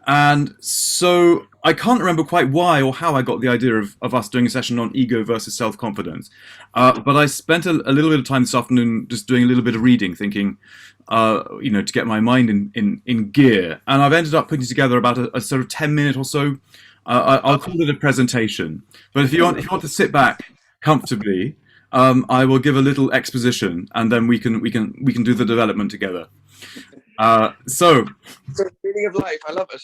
And so I can't remember quite why or how I got the idea of us doing a session on ego versus self-confidence. But I spent a little bit of time this afternoon just doing a little bit of reading, thinking, to get my mind in gear. And I've ended up putting together about a sort of 10-minute or so. I'll call it a presentation. But if you want to sit back comfortably, I will give a little exposition, and then we can do the development together. So the meaning of life, I love it.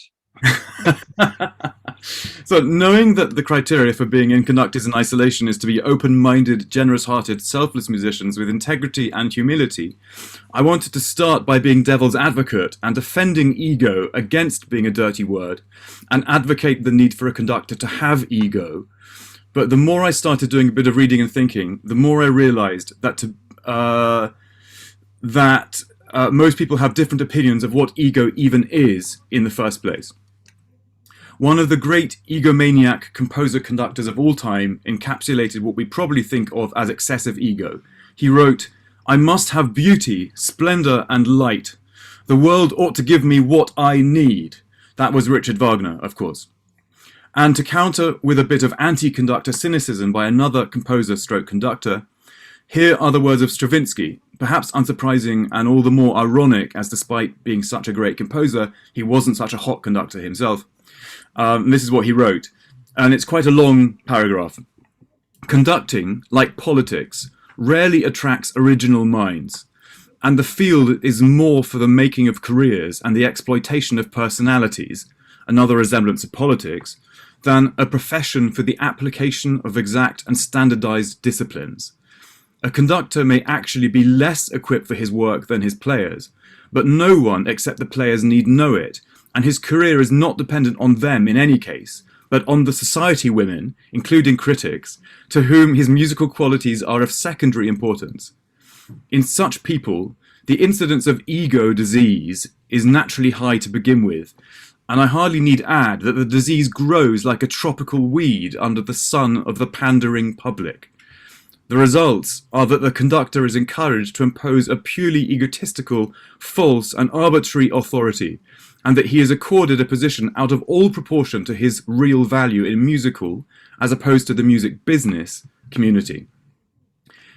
So, knowing that the criteria for being in Conductors in isolation is to be open-minded, generous-hearted, selfless musicians with integrity and humility, I wanted to start by being devil's advocate and defending ego against being a dirty word, and advocate the need for a conductor to have ego. But the more I started doing a bit of reading and thinking, the more I realized that most people have different opinions of what ego even is in the first place. One of the great egomaniac composer-conductors of all time encapsulated what we probably think of as excessive ego. He wrote, "I must have beauty, splendor, and light. The world ought to give me what I need." That was Richard Wagner, of course. And to counter with a bit of anti-conductor cynicism by another composer-stroke-conductor, here are the words of Stravinsky, perhaps unsurprising and all the more ironic as despite being such a great composer, he wasn't such a hot conductor himself. This is what he wrote, and it's quite a long paragraph. "Conducting, like politics, rarely attracts original minds, and the field is more for the making of careers and the exploitation of personalities, another resemblance of politics, than a profession for the application of exact and standardized disciplines. A conductor may actually be less equipped for his work than his players, but no one except the players need know it, and his career is not dependent on them in any case, but on the society women, including critics, to whom his musical qualities are of secondary importance. In such people, the incidence of ego disease is naturally high to begin with, and I hardly need add that the disease grows like a tropical weed under the sun of the pandering public. The results are that the conductor is encouraged to impose a purely egotistical, false, and arbitrary authority, and that he is accorded a position out of all proportion to his real value in musical, as opposed to the music business, community.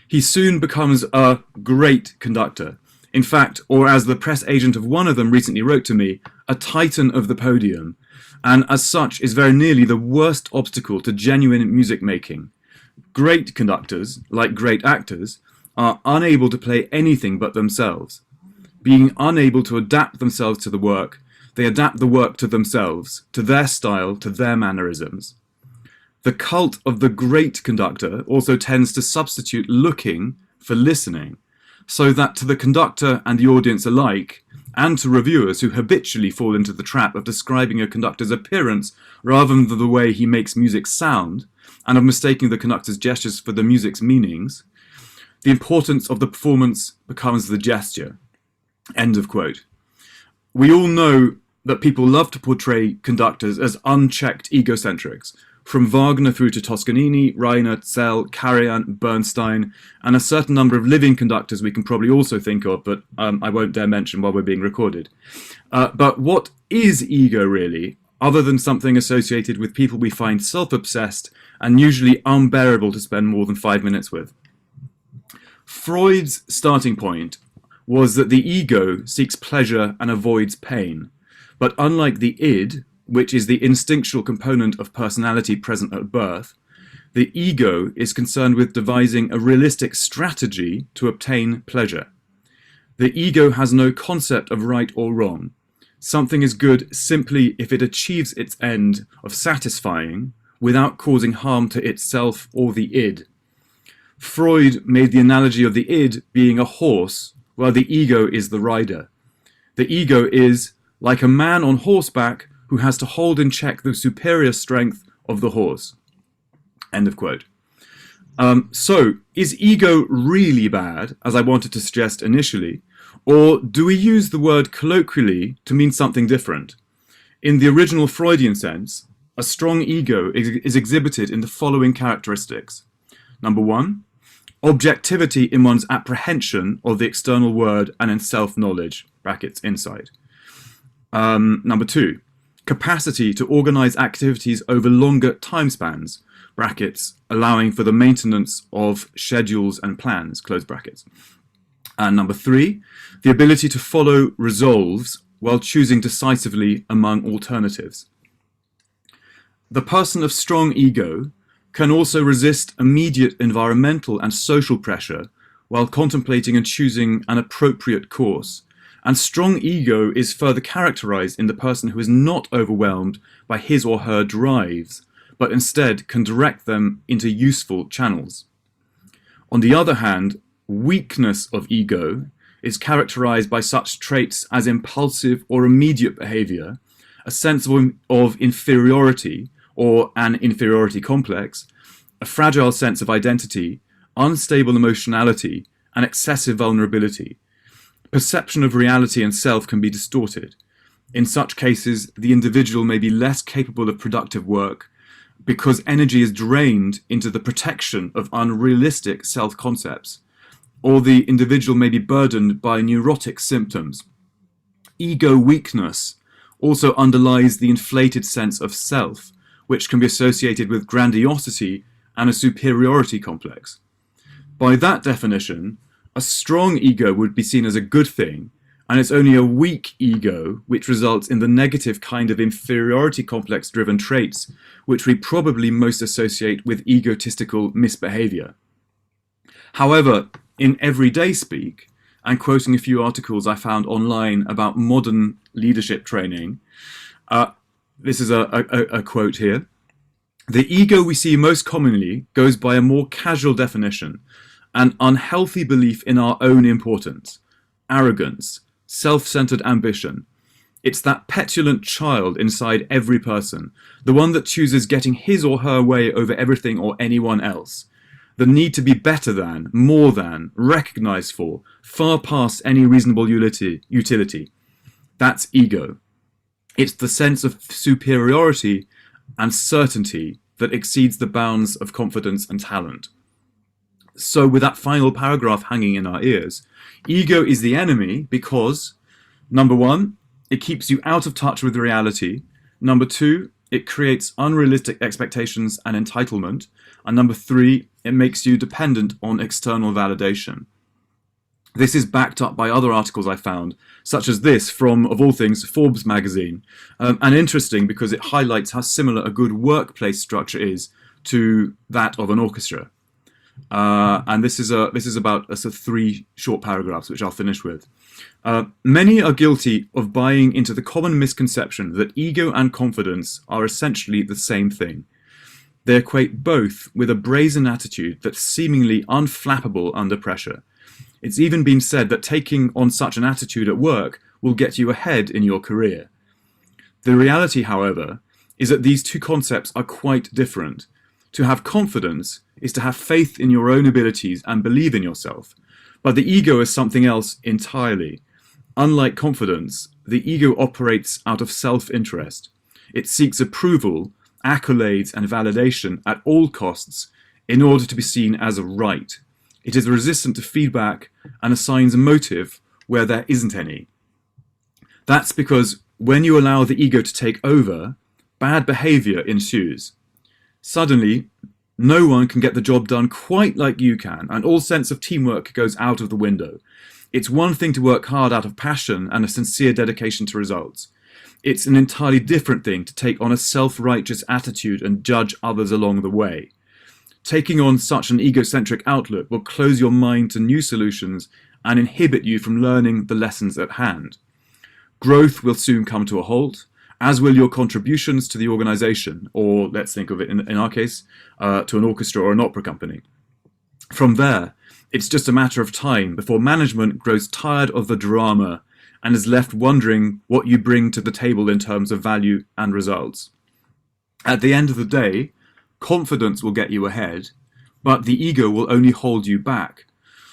He soon becomes a great conductor. In fact, or as the press agent of one of them recently wrote to me, a titan of the podium, and as such is very nearly the worst obstacle to genuine music making. Great conductors, like great actors, are unable to play anything but themselves. Being unable to adapt themselves to the work, they adapt the work to themselves, to their style, to their mannerisms. The cult of the great conductor also tends to substitute looking for listening, so that to the conductor and the audience alike, and to reviewers who habitually fall into the trap of describing a conductor's appearance rather than the way he makes music sound, and of mistaking the conductor's gestures for the music's meanings, the importance of the performance becomes the gesture. End of quote. We all know that people love to portray conductors as unchecked egocentrics, from Wagner through to Toscanini, Reiner, Zell, Karajan, Bernstein, and a certain number of living conductors we can probably also think of, but I won't dare mention while we're being recorded. But what is ego really, other than something associated with people we find self-obsessed and usually unbearable to spend more than 5 minutes with? Freud's starting point was that the ego seeks pleasure and avoids pain, but unlike the id, which is the instinctual component of personality present at birth, the ego is concerned with devising a realistic strategy to obtain pleasure. The ego has no concept of right or wrong. Something is good simply if it achieves its end of satisfying without causing harm to itself or the id. Freud made the analogy of the id being a horse, while the ego is the rider. The ego is like a man on horseback who has to hold in check the superior strength of the horse. End of quote. So, is ego really bad, as I wanted to suggest initially, or do we use the word colloquially to mean something different? In the original Freudian sense, a strong ego is exhibited in the following characteristics. Number one, objectivity in one's apprehension of the external world and in self-knowledge, brackets, insight. Number two, capacity to organize activities over longer time spans, brackets, allowing for the maintenance of schedules and plans, close brackets. And number 3, the ability to follow resolves while choosing decisively among alternatives. The person of strong ego can also resist immediate environmental and social pressure while contemplating and choosing an appropriate course. And strong ego is further characterized in the person who is not overwhelmed by his or her drives, but instead can direct them into useful channels. On the other hand, weakness of ego is characterized by such traits as impulsive or immediate behavior, a sense of inferiority or an inferiority complex, a fragile sense of identity, unstable emotionality, and excessive vulnerability. Perception of reality and self can be distorted. In such cases, the individual may be less capable of productive work because energy is drained into the protection of unrealistic self-concepts, or the individual may be burdened by neurotic symptoms. Ego weakness also underlies the inflated sense of self, which can be associated with grandiosity and a superiority complex. By that definition, a strong ego would be seen as a good thing, and it's only a weak ego which results in the negative kind of inferiority complex driven traits which we probably most associate with egotistical misbehavior. However, in everyday speak, and quoting a few articles I found online about modern leadership training, this is a quote here. The ego we see most commonly goes by a more casual definition, an unhealthy belief in our own importance, arrogance, self-centered ambition. It's that petulant child inside every person, the one that chooses getting his or her way over everything or anyone else. The need to be better than, more than, recognized for, far past any reasonable utility. That's ego. It's the sense of superiority and certainty that exceeds the bounds of confidence and talent. So with that final paragraph hanging in our ears, ego is the enemy because, number 1, it keeps you out of touch with reality. Number 2, it creates unrealistic expectations and entitlement. And number 3, it makes you dependent on external validation. This is backed up by other articles I found, such as this from, of all things, Forbes magazine. And interesting because it highlights how similar a good workplace structure is to that of an orchestra. And this is about 3 short paragraphs, which I'll finish with. Many are guilty of buying into the common misconception that ego and confidence are essentially the same thing. They equate both with a brazen attitude that's seemingly unflappable under pressure. It's even been said that taking on such an attitude at work will get you ahead in your career. The reality, however, is that these two concepts are quite different. To have confidence is to have faith in your own abilities and believe in yourself. But the ego is something else entirely. Unlike confidence, the ego operates out of self-interest. It seeks approval, accolades, and validation at all costs in order to be seen as a right. It is resistant to feedback and assigns a motive where there isn't any. That's because when you allow the ego to take over, bad behavior ensues. Suddenly, no one can get the job done quite like you can, and all sense of teamwork goes out of the window. It's one thing to work hard out of passion and a sincere dedication to results. It's an entirely different thing to take on a self-righteous attitude and judge others along the way. Taking on such an egocentric outlook will close your mind to new solutions and inhibit you from learning the lessons at hand. Growth will soon come to a halt, as will your contributions to the organization, or let's think of it in our case, to an orchestra or an opera company. From there, it's just a matter of time before management grows tired of the drama and is left wondering what you bring to the table in terms of value and results. At the end of the day, confidence will get you ahead, but the ego will only hold you back.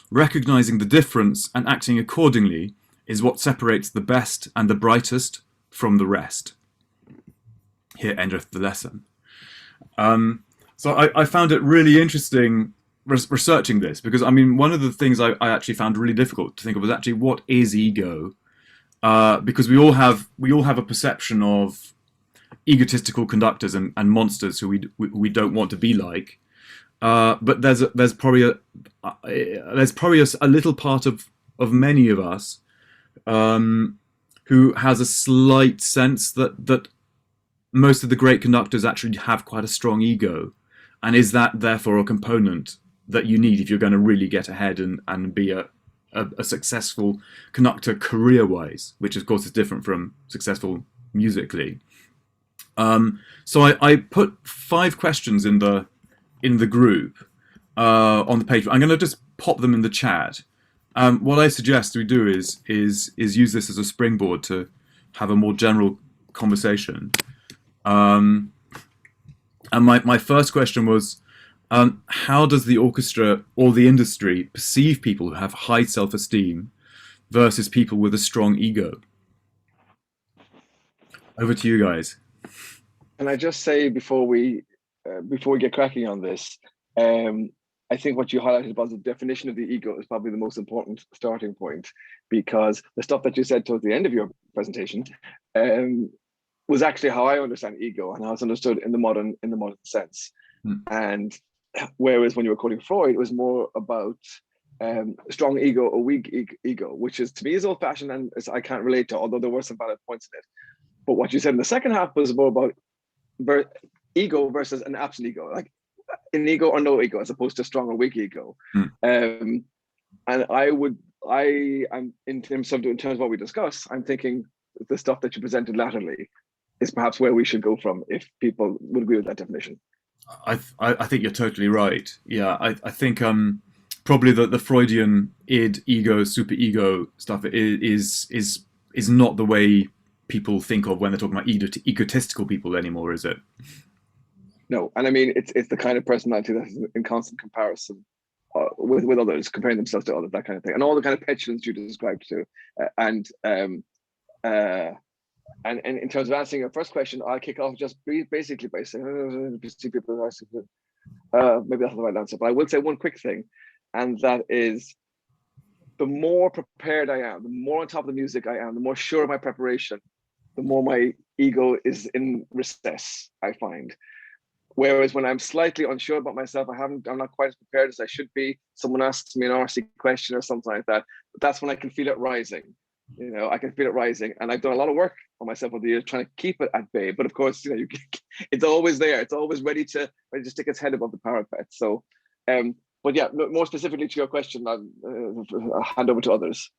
Recognizing the difference and acting accordingly is what separates the best and the brightest from the rest. Here endeth the lesson. So I found it really interesting researching this, because I mean, one of the things I actually found really difficult to think of was actually what is ego, because we all have a perception of egotistical conductors and monsters who we don't want to be like. But there's probably a little part of many of us who has a slight sense that most of the great conductors actually have quite a strong ego, and is that therefore a component that you need if you're going to really get ahead and be a successful conductor career-wise, which of course is different from successful musically. So I put 5 questions in the group on the page. I'm going to just pop them in the chat. What I suggest we do is use this as a springboard to have a more general conversation. And my first question was, how does the orchestra or the industry perceive people who have high self-esteem versus people with a strong ego? Over to you guys. Can I just say before we get cracking on this, I think what you highlighted about the definition of the ego is probably the most important starting point, because the stuff that you said towards the end of your presentation was actually how I understand ego and how it's understood in the modern sense. And whereas when you were quoting Freud, it was more about strong ego or weak ego, which is to me is old-fashioned and I can't relate to, although there were some valid points in it. But what you said in the second half was more about ego versus an absent ego, like an ego or no ego, as opposed to strong or weak ego. And I'm in terms of what we discuss, I'm thinking the stuff that you presented laterally is perhaps where we should go from if people would agree with that definition. I think you're totally right. Yeah, I think probably the Freudian id, ego, superego stuff is not the way people think of when they're talking about egotistical people anymore, is it? No, and I mean it's the kind of personality that's in constant comparison with others, comparing themselves to others, that kind of thing, and all the kind of petulance you described too. And in terms of answering your first question, I'll kick off just basically by saying maybe that's not the right answer, but I will say one quick thing, and that is the more prepared I am, the more on top of the music I am, the more sure of my preparation, the more my ego is in recess, I find. Whereas when I'm slightly unsure about myself, I'm not quite as prepared as I should be. Someone asks me an RC question or something like that, but that's when I can feel it rising. You know, I can feel it rising, and I've done a lot of work on myself over the years trying to keep it at bay. But of course, you know, it's always there. It's always ready to stick its head above the parapet. So, but yeah, more specifically to your question, I'll hand over to others.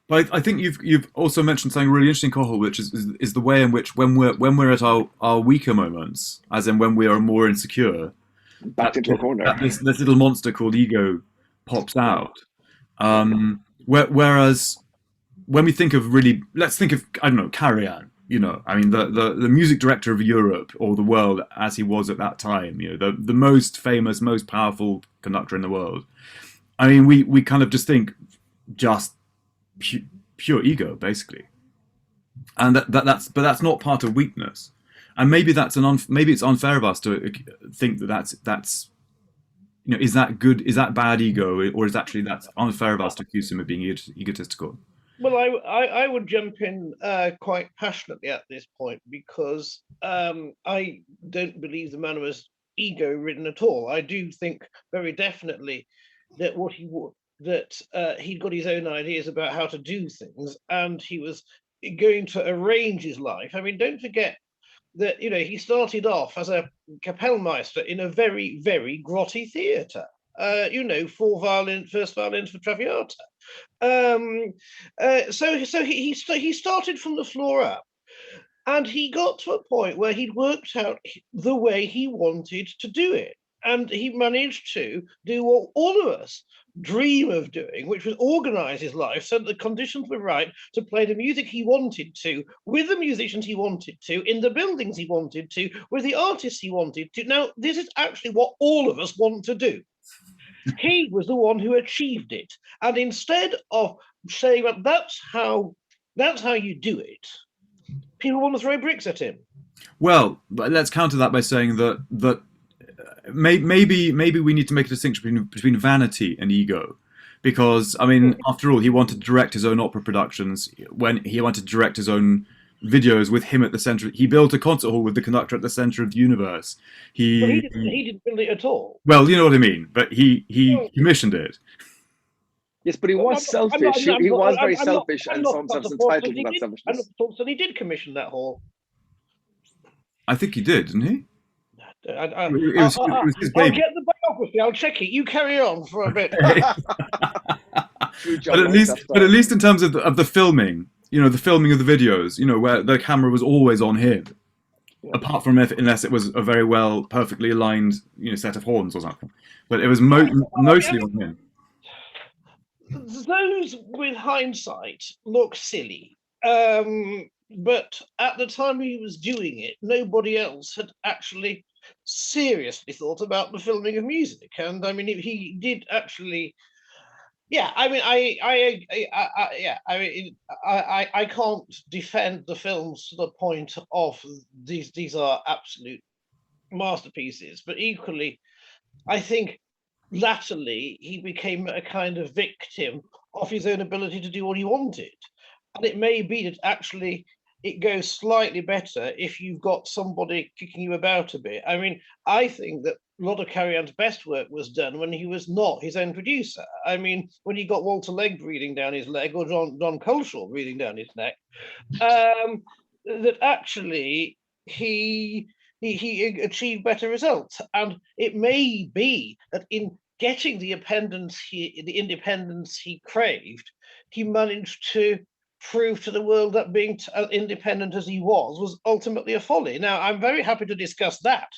But I think you've also mentioned something really interesting, Cathal, which is the way in which when we're at our weaker moments, as in when we are more insecure, backed into a corner, this little monster called ego pops out. Whereas when we think of let's think of, I don't know, Karajan. You know, I mean, the music director of Europe or the world as he was at that time. You know, the most famous, most powerful conductor in the world. I mean, we kind of just think just pure ego, basically, and that's not part of weakness, and maybe maybe it's unfair of us to think that's you know, is that good, is that bad ego, or is actually that's unfair of us to accuse him of being egotistical? Well, I would jump in quite passionately at this point, because I don't believe the man was ego-ridden at all. I do think very definitely that he got his own ideas about how to do things, and he was going to arrange his life. I mean, don't forget that, you know, he started off as a Kapellmeister in a very, very grotty theatre. You know, first violins for Traviata. So he started from the floor up, and he got to a point where he'd worked out the way he wanted to do it, and he managed to do what all of us dream of doing, which was organize his life so that the conditions were right to play the music he wanted to, with the musicians he wanted to, in the buildings he wanted to, with the artists he wanted to. Now, this is actually what all of us want to do. He was the one who achieved it, and instead of saying, well, that's how you do it, people want to throw bricks at him. Well, but let's counter that by saying that maybe we need to make a distinction between vanity and ego, because I mean, after all, he wanted to direct his own opera productions. When he wanted to direct his own videos with him at the center. He built a concert hall with the conductor at the center of the universe. But He, he didn't build it at all. well, you know what I mean. But he commissioned it. Yes, but he was selfish. He was very selfish and saw himself as entitled to that selfishness. I'm not thought that he did commission that hall. I think he did, didn't he? I'll It was his baby. get the biography. I'll check it. You carry on for a bit. But at least in terms of the filming, you know, the filming of the videos, you know, where the camera was always on him, apart from unless it was a very well, perfectly aligned, you know, set of horns or something. But it was mostly on him. Those with hindsight look silly. But at the time he was doing it, nobody else had actually seriously thought about the filming of music. And I mean, he did actually. Yeah, I mean, I can't defend the films to the point of these are absolute masterpieces, but equally, I think latterly he became a kind of victim of his own ability to do what he wanted. And it may be that actually it goes slightly better if you've got somebody kicking you about a bit. I mean, I think that a lot of Carry-On's best work was done when he was not his own producer. I mean, when he got Walter Legg breathing down his leg or Don Culshaw breathing down his neck, that actually he achieved better results. And it may be that in getting the independence he craved, he managed to prove to the world that being independent as he was ultimately a folly. Now, I'm very happy to discuss that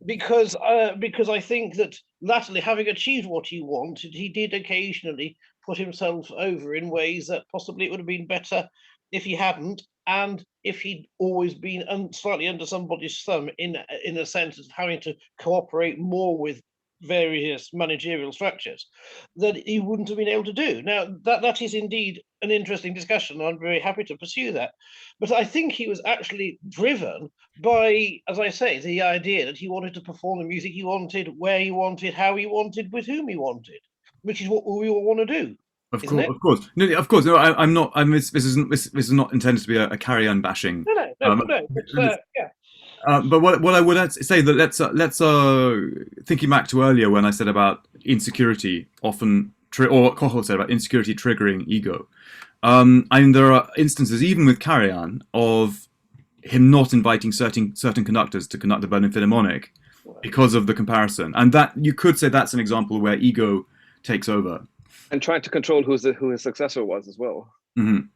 because I think that latterly, having achieved what he wanted, he did occasionally put himself over in ways that possibly it would have been better if he hadn't, and if he'd always been slightly under somebody's thumb in a sense of having to cooperate more with various managerial structures that he wouldn't have been able to do. Now, that is indeed an interesting discussion. I'm very happy to pursue that. But I think he was actually driven by, as I say, the idea that he wanted to perform the music he wanted, where he wanted, how he wanted, with whom he wanted, which is what we all want to do. Of course. No, of course. No, I'm not. This is not intended to be a Carry-On bashing. But what I would say that let's thinking back to earlier when I said about insecurity often or what Kochel said about insecurity triggering ego. There are instances even with Carry-On of him not inviting certain conductors to conduct the Berlin Philharmonic because of the comparison, and that you could say that's an example where ego takes over and trying to control who his successor was as well. Mm-hmm.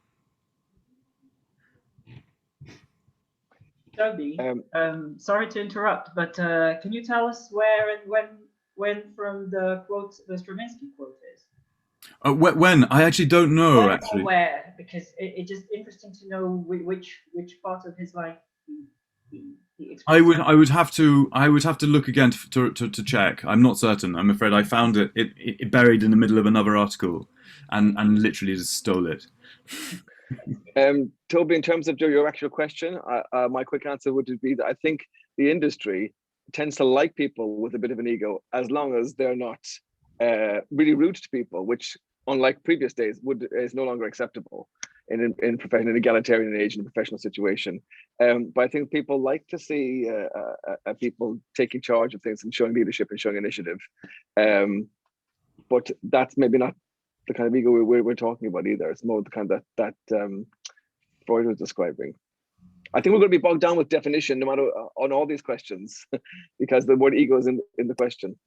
Toby, sorry to interrupt, but can you tell us where and when from the quote the Stravinsky quote is? When? I actually don't know. When actually, or where? Because it's just interesting to know which part of his life he I would have to look again to check. I'm not certain. I'm afraid I found it buried in the middle of another article, and literally just stole it. Toby, in terms of your actual question, my quick answer would be that I think the industry tends to like people with a bit of an ego, as long as they're not really rude to people, which, unlike previous days, is no longer acceptable in an egalitarian age, in a professional situation. But I think people like to see people taking charge of things and showing leadership and showing initiative. But that's maybe not the kind of ego we're talking about either. It's more the kind that Freud was describing. I think we're going to be bogged down with definition no matter on all these questions because the word ego is in the question.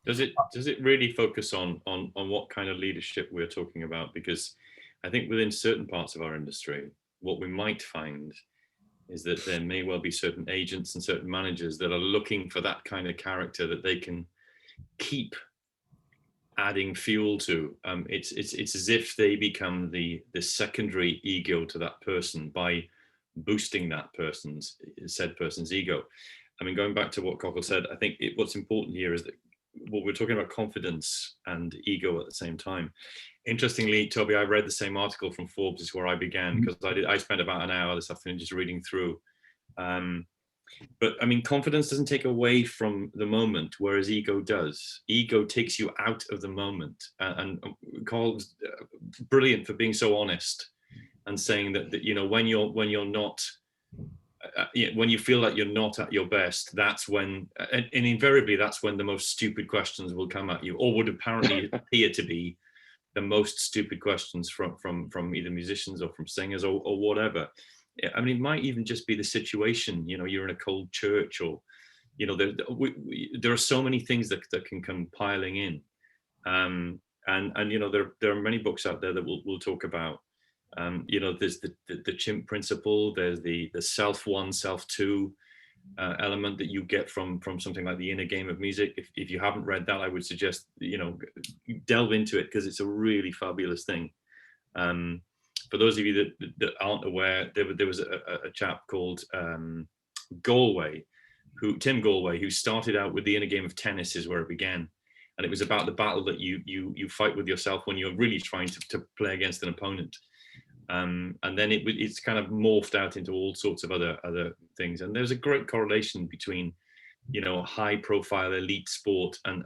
Does it really focus on what kind of leadership we're talking about? Because I think within certain parts of our industry, what we might find is that there may well be certain agents and certain managers that are looking for that kind of character that they can keep adding fuel to. It's as if they become the secondary ego to that person by boosting that said person's ego. I mean, going back to what Cockle said, I think what's important here is that what we're talking about confidence and ego at the same time. Interestingly, Toby, I read the same article from Forbes is where I began, because I spent about an hour this afternoon just reading through. But I mean, confidence doesn't take away from the moment, whereas ego does. Ego takes you out of the moment. And Cole's brilliant for being so honest and saying that you know, when you're not, when you feel like you're not at your best, that's when, and invariably that's when the most stupid questions will come at you, or would apparently appear to be the most stupid questions from either musicians or from singers or whatever. I mean, it might even just be the situation. You know, you're in a cold church, or you know, there are so many things that can come piling in, and you know, there are many books out there that we'll talk about. You know, there's the chimp principle. There's the self one, self two element that you get from something like The Inner Game of Music. If you haven't read that, I would suggest, you know, delve into it, because it's a really fabulous thing. For those of you that aren't aware, there was a chap called Tim Galway, who started out with The Inner Game of Tennis is where it began. And it was about the battle that you fight with yourself when you're really trying to play against an opponent. And then it's kind of morphed out into all sorts of other things. And there's a great correlation between, you know, high profile elite sport and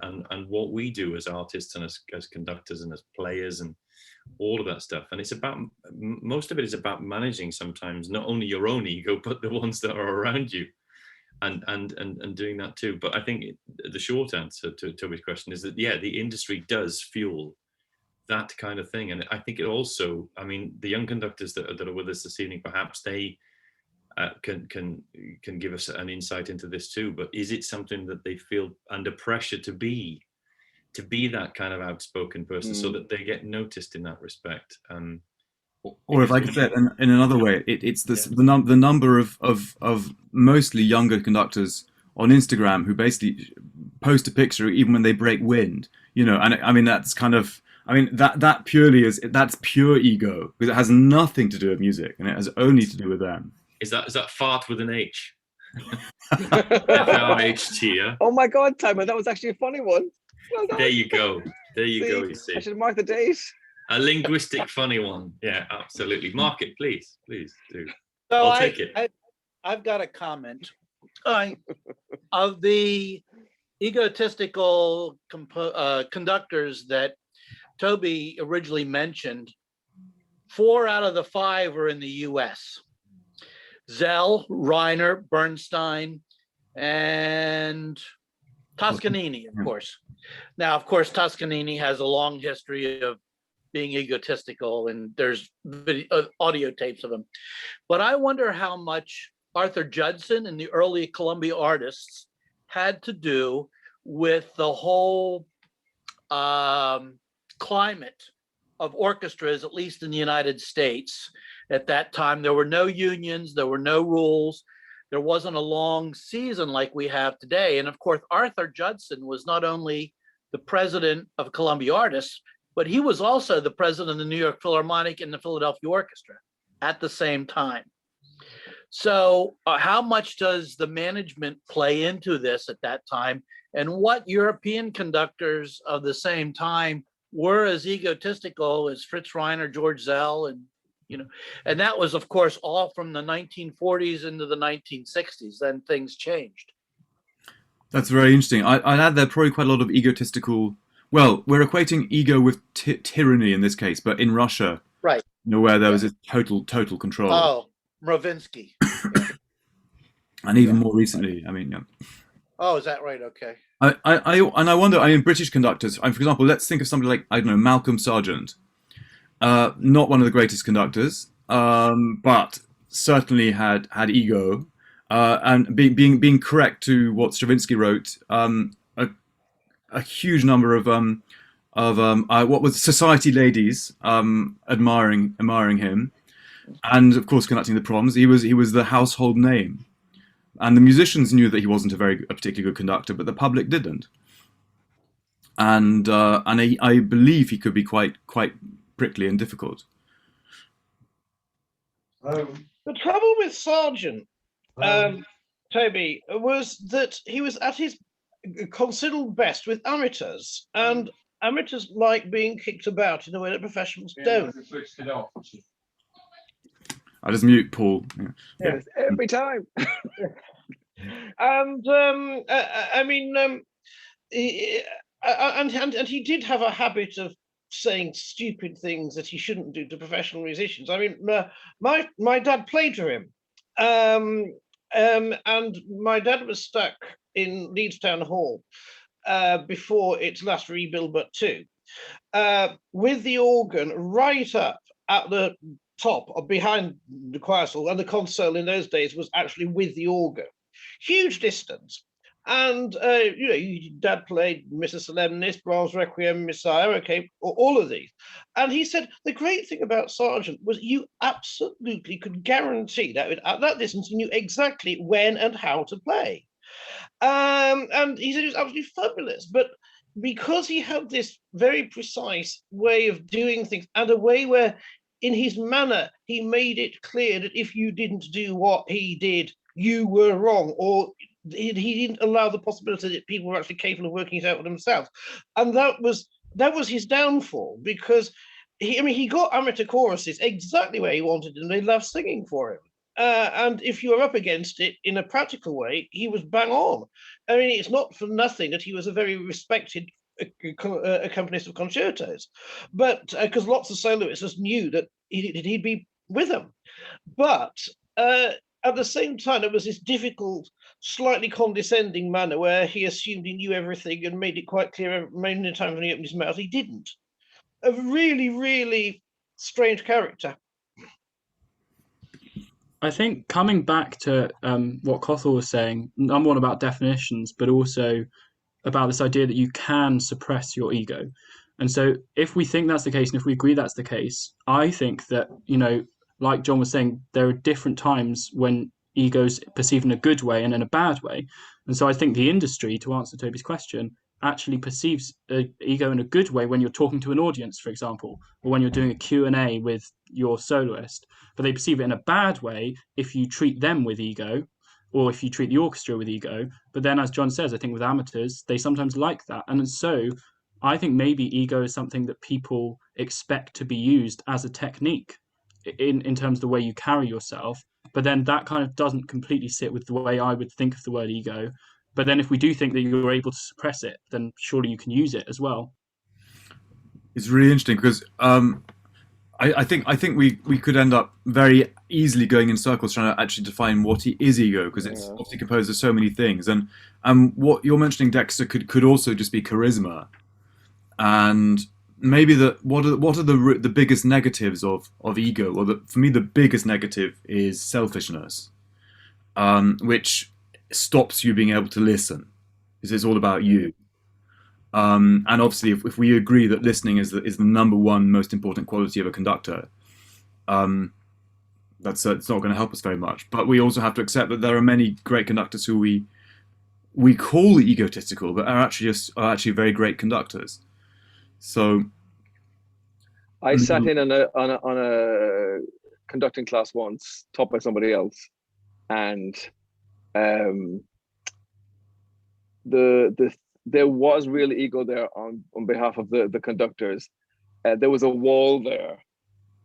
what we do as artists and as conductors and as players and all of that stuff. And it's about, most of it is about managing sometimes not only your own ego, but the ones that are around you, and doing that too. But I think the short answer to Toby's question is that, yeah, the industry does fuel that kind of thing. And I think it also, I mean, the young conductors that are with us this evening, perhaps they can give us an insight into this too. But is it something that they feel under pressure to be that kind of outspoken person, so that they get noticed in that respect? Or if I could say it in another way, it's this, the number of mostly younger conductors on Instagram who basically post a picture even when they break wind, you know. And I mean, that's kind of, I mean, that purely is, that's pure ego, because it has nothing to do with music, and it has only to do with them. Is that fart with an H? F-R-H-T, yeah? Oh my God, Timer, that was actually a funny one. Well done. There you go. There you See, go, you see. I should mark the date. A linguistic funny one. Yeah, absolutely. Mark it, please. Please do. So I'll take it. I've got a comment. Of the egotistical conductors that Toby originally mentioned, 4 out of the 5 are in the US. Zell, Reiner, Bernstein, and Toscanini, of course. Now, of course, Toscanini has a long history of being egotistical, and there's audio tapes of him. But I wonder how much Arthur Judson and the early Columbia artists had to do with the whole climate of orchestras, at least in the United States. At that time, there were no unions, there were no rules, there wasn't a long season like we have today. And of course, Arthur Judson was not only the president of Columbia Artists, but he was also the president of the New York Philharmonic and the Philadelphia Orchestra at the same time. So how much does the management play into this at that time? And what European conductors of the same time were as egotistical as Fritz Reiner, George Zell, and and that was, of course, all from the 1940s into the 1960s. Then things changed. That's very interesting. I'd add there probably quite a lot of egotistical. Well, we're equating ego with tyranny in this case, but in Russia, right, where there was a total control. Oh, Mravinsky. And even more recently, I mean, yeah. Oh, is that right? Okay. I wonder. I mean, British conductors. For example, let's think of somebody like, I don't know, Malcolm Sargent. Not one of the greatest conductors, but certainly had ego, and being correct to what Stravinsky wrote. A huge number of what was society ladies admiring him, and of course conducting the proms. He was the household name, and the musicians knew that he wasn't a particularly good conductor, but the public didn't. And I believe he could be quite prickly and difficult. The trouble with Sargent, Toby, was that he was at his considerable best with amateurs, and amateurs like being kicked about in a way that professionals don't. I just mute Paul. Yes, every time. And I mean, and he did have a habit of saying stupid things that he shouldn't do to professional musicians. I mean, my dad played for him, and my dad was stuck in Leeds Town Hall before its last rebuild, but two, with the organ right up at the top or behind the choir hall, and the console in those days was actually with the organ. Huge distance. And Dad played Missa Solemnis, Brahms Requiem, Messiah, okay, all of these. And he said the great thing about Sargent was you absolutely could guarantee that at that distance you knew exactly when and how to play. And he said it was absolutely fabulous. But because he had this very precise way of doing things, and a way where, in his manner, he made it clear that if you didn't do what he did, you were wrong, or he didn't allow the possibility that people were actually capable of working it out for themselves. And that was his downfall, because he got amateur choruses exactly where he wanted, and they loved singing for him. And if you were up against it in a practical way, he was bang on. I mean, it's not for nothing that he was a very respected accompanist of concertos, but because lots of soloists just knew that he'd be with them. But at the same time, there was this difficult, slightly condescending manner where he assumed he knew everything and made it quite clear many times when he opened his mouth he didn't. A really, really strange character. I think coming back to what Kothel was saying, number one about definitions, but also about this idea that you can suppress your ego. And so if we think that's the case, and if we agree that's the case, I think that, like John was saying, there are different times when ego's perceived in a good way and in a bad way. And so I think the industry, to answer Toby's question, actually perceives ego in a good way when you're talking to an audience, for example, or when you're doing a Q&A with your soloist. But they perceive it in a bad way if you treat them with ego, or if you treat the orchestra with ego. But then, as John says, I think with amateurs, they sometimes like that. And so I think maybe ego is something that people expect to be used as a technique in terms of the way you carry yourself. But then that kind of doesn't completely sit with the way I would think of the word ego. But then if we do think that you're able to suppress it, then surely you can use it as well. It's really interesting because I think we could end up very easily going in circles trying to actually define what is ego, because it's obviously composed of so many things. And what you're mentioning, Dexter, could also just be charisma. And maybe what are the biggest negatives of ego? Well, for me, the biggest negative is selfishness, which stops you being able to listen. It's all about you. And obviously, if we agree that listening is the number one most important quality of a conductor, it's not going to help us very much. But we also have to accept that there are many great conductors who we call egotistical, but are actually very great conductors. So I sat in on a conducting class once, taught by somebody else, and there was real ego there on behalf of the conductors. There was a wall there,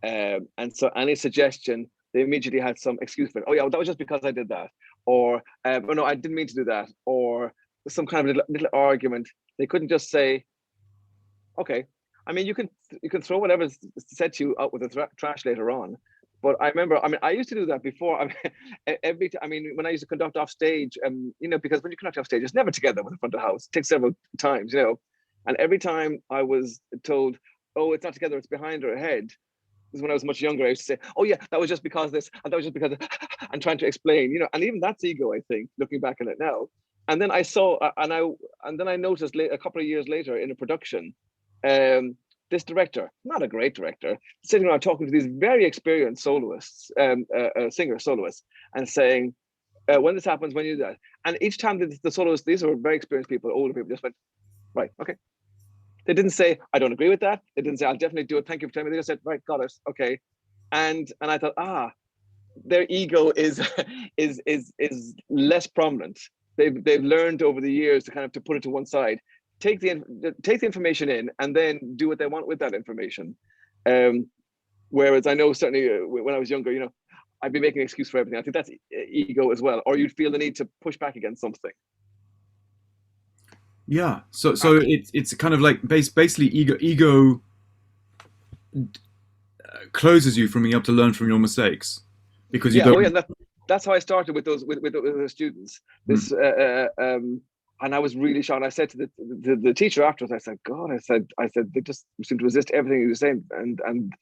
and so any suggestion, they immediately had some excuse for it. Oh yeah, well, that was just because I did that, or oh no, I didn't mean to do that, or some kind of little argument. They couldn't just say, okay. I mean, you can throw whatever's said to you out with the trash later on. But I remember, I used to do that before. When I used to conduct off stage, because when you conduct off stage, it's never together with the front of house. It takes several times, And every time I was told, oh, it's not together, it's behind or ahead. This is when I was much younger. I used to say, oh yeah, that was just because this, and that was just because I'm trying to explain, And even that's ego, I think, looking back on it now. And then I saw, and then I noticed a couple of years later in a production, this director, not a great director, sitting around talking to these very experienced soloists, singer soloists, and saying, when this happens, when you do that. And each time the soloists, these were very experienced people, older people, just went, right, okay. They didn't say, I don't agree with that. They didn't say, I'll definitely do it. Thank you for telling me. They just said, right, got it, okay. And I thought, their ego is less prominent. They've learned over the years to put it to one side. Take the information in and then do what they want with that information. Whereas I know certainly when I was younger, I'd be making an excuse for everything. I think that's ego as well. Or you'd feel the need to push back against something. Yeah. So it's kind of like basically ego closes you from being able to learn from your mistakes, because you Yeah, don't. oh yeah, that's how I started with those with the students. This and I was really shocked. I said to the teacher afterwards, I said, God, I said they just seem to resist everything he was saying, and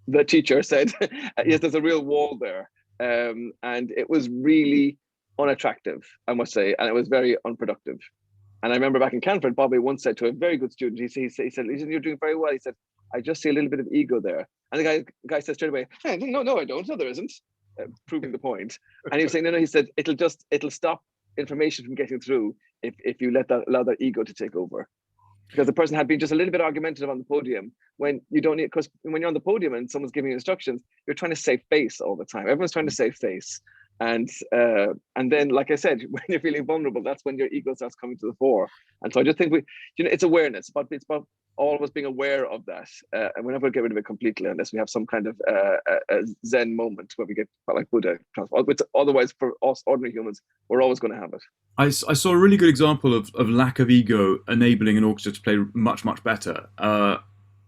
the teacher said, yes, there's a real wall there, and it was really unattractive, I must say, and it was very unproductive. And I remember back in Canford, Bobby once said to a very good student, he said, "You're doing very well." He said, "I just see a little bit of ego there." And the guy said straight away, "Hey, no, I don't. No, there isn't," proving the point. And he was saying, no, he said, it'll stop information from getting through if you allow that ego to take over. Because the person had been just a little bit argumentative on the podium, when you don't need, because when you're on the podium and someone's giving you instructions, you're trying to save face all the time. Everyone's trying to save face. And then, like I said, when you're feeling vulnerable, that's when your ego starts coming to the fore. And so I just think it's awareness, but it's about all of us being aware of that. And we're never going to get rid of it completely unless we have some kind of a Zen moment where we get like Buddha transformed. Otherwise, for us ordinary humans, we're always going to have it. I saw a really good example of lack of ego enabling an orchestra to play much, much better.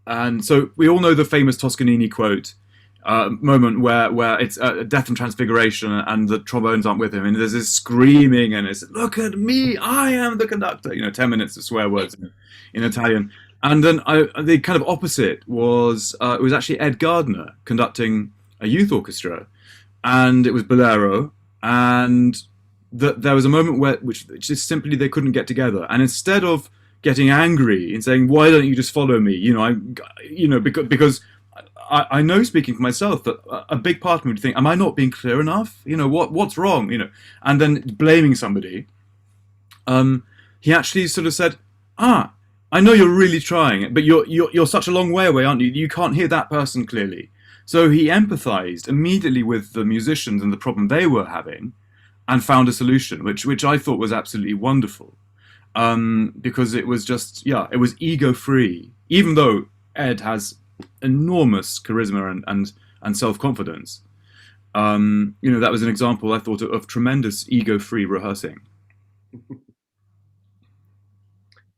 And so we all know the famous Toscanini quote, moment where it's death and transfiguration, and the trombones aren't with him, and there's this screaming, and it's, "Look at me, I am the conductor." 10 minutes of swear words in Italian. And then the kind of opposite was it was actually Ed Gardner conducting a youth orchestra, and it was Bolero, and there was a moment which just simply they couldn't get together, and instead of getting angry and saying, "Why don't you just follow me?" Because I know, speaking for myself, that a big part of me would think, "Am I not being clear enough? What's wrong?" And then blaming somebody. He actually sort of said, "I know you're really trying, but you're such a long way away, aren't you? You can't hear that person clearly." So he empathized immediately with the musicians and the problem they were having, and found a solution, which I thought was absolutely wonderful, because it was just, it was ego free, even though Ed has enormous charisma and self-confidence. That was an example, I thought, of tremendous ego-free rehearsing.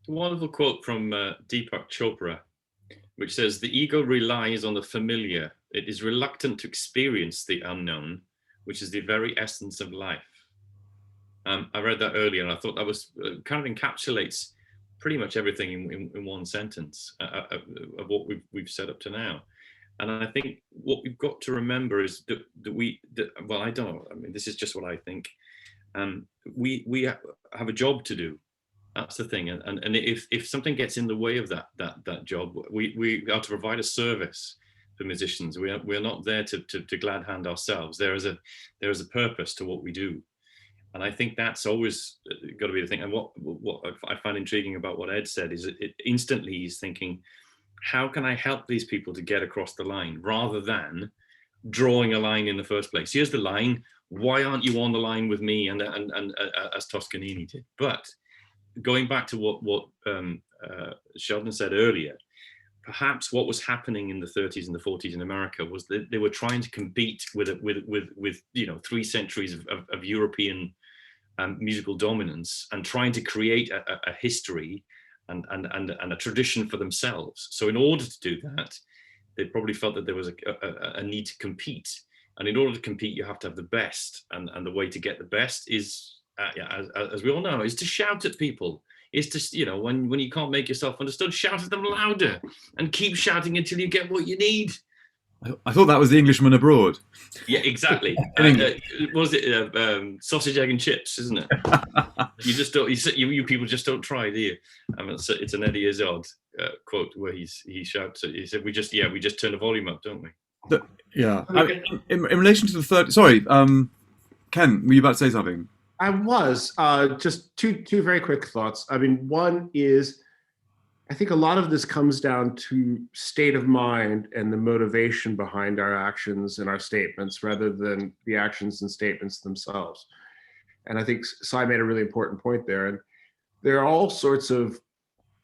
A wonderful quote from Deepak Chopra, which says, "The ego relies on the familiar. It is reluctant to experience the unknown, which is the very essence of life." I read that earlier, and I thought that was kind of encapsulates pretty much everything in one sentence of what we've said up to now. And I think what we've got to remember is that well, I don't know. I mean, this is just what I think. We have a job to do. That's the thing. And if something gets in the way of that job, we are to provide a service for musicians. We are not there to glad hand ourselves. There is a purpose to what we do. And I think that's always got to be the thing. And what I find intriguing about what Ed said is it instantly he's thinking, how can I help these people to get across the line, rather than drawing a line in the first place? Here's the line. Why aren't you on the line with me? And as Toscanini did. But going back to what Sheldon said earlier, perhaps what was happening in the 30s and the 40s in America was that they were trying to compete with 3 centuries of European musical dominance, and trying to create a history and a tradition for themselves. So in order to do that, they probably felt that there was a need to compete. And in order to compete, you have to have the best. And the way to get the best is, as we all know, is to shout at people. Is to, when you can't make yourself understood, shout at them louder, and keep shouting until you get what you need. I thought that was The Englishman Abroad. Yeah, exactly. Was it sausage, egg, and chips, isn't it? You just don't. You people just don't try, do you? It's an Eddie Izzard quote where he shouts. He said, "We just turn the volume up, don't we?" Yeah. In relation to the third, sorry, Ken, were you about to say something? I was just two very quick thoughts. I mean, one is, I think a lot of this comes down to state of mind and the motivation behind our actions and our statements, rather than the actions and statements themselves. And I think Sai made a really important point there. And there are all sorts of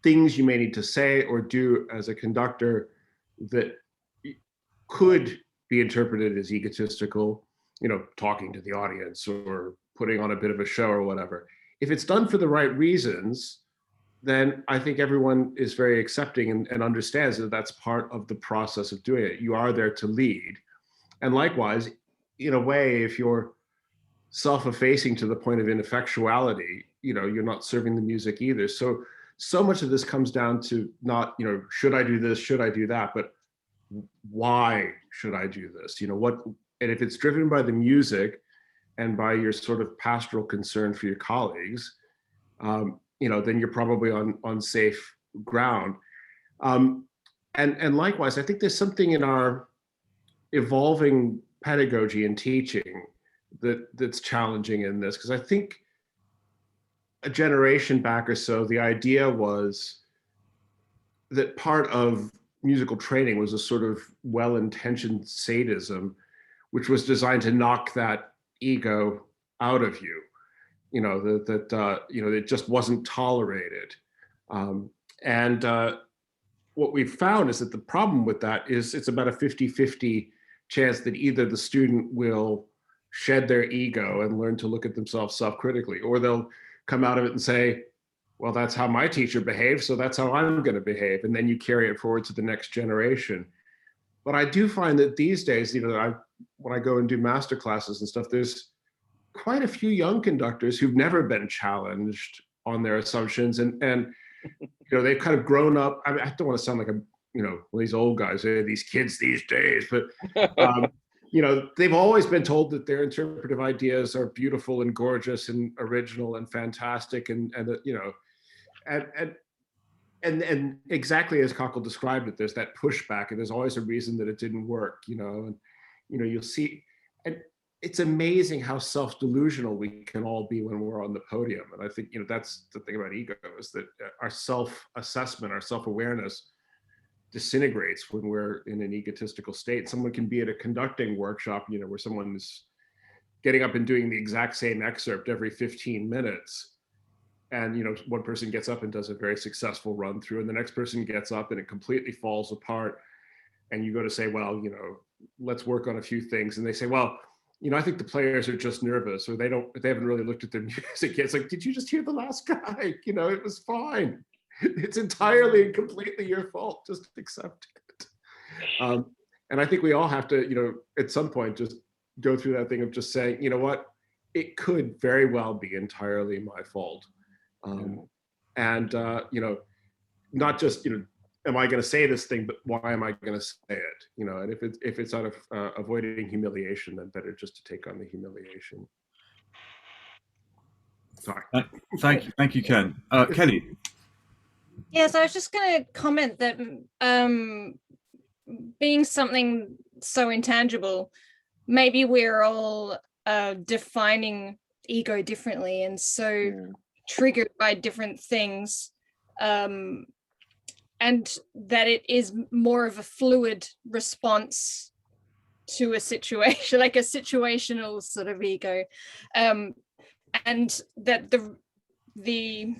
things you may need to say or do as a conductor that could be interpreted as egotistical, talking to the audience or putting on a bit of a show or whatever. If it's done for the right reasons, then I think everyone is very accepting and understands that that's part of the process of doing it. You are there to lead. And likewise, in a way, if you're self-effacing to the point of ineffectuality, you're not serving the music either. So much of this comes down to not, should I do this, should I do that, but why should I do this? And if it's driven by the music and by your sort of pastoral concern for your colleagues, then you're probably on safe ground. And likewise, I think there's something in our evolving pedagogy and teaching that's challenging in this, because I think a generation back or so, the idea was that part of musical training was a sort of well-intentioned sadism, which was designed to knock that ego out of you. It just wasn't tolerated. What we've found is that the problem with that is it's about a 50-50 chance that either the student will shed their ego and learn to look at themselves self-critically, or they'll come out of it and say, well, that's how my teacher behaved, so that's how I'm going to behave. And then you carry it forward to the next generation. But I do find that these days, when I go and do master classes and stuff, there's quite a few young conductors who've never been challenged on their assumptions, and they've kind of grown up. I mean, I don't want to sound like these old guys, these kids these days, but they've always been told that their interpretive ideas are beautiful and gorgeous and original and fantastic, and exactly as Cockle described it, there's that pushback, and there's always a reason that it didn't work, and you'll see, and it's amazing how self-delusional we can all be when we're on the podium. And I think that's the thing about ego, is that our self-assessment, our self-awareness disintegrates when we're in an egotistical state. Someone can be at a conducting workshop, where someone is getting up and doing the exact same excerpt every 15 minutes. And, one person gets up and does a very successful run through, and the next person gets up and it completely falls apart. And you go to say, well, let's work on a few things. And they say, well, I think the players are just nervous, or they haven't really looked at their music yet. It's like, did you just hear the last guy? It was fine. It's entirely and completely your fault. Just accept it. And I think we all have to, at some point, just go through that thing of just saying, you know what, it could very well be entirely my fault. Not just, am I going to say this thing, but why am I going to say it? And if it's out of avoiding humiliation, then better just to take on the humiliation. Sorry. Thank you, Ken. Kelly. Yes, I was just going to comment that being something so intangible, maybe we're all defining ego differently, and so triggered by different things, and that it is more of a fluid response to a situation, like a situational sort of ego, and that the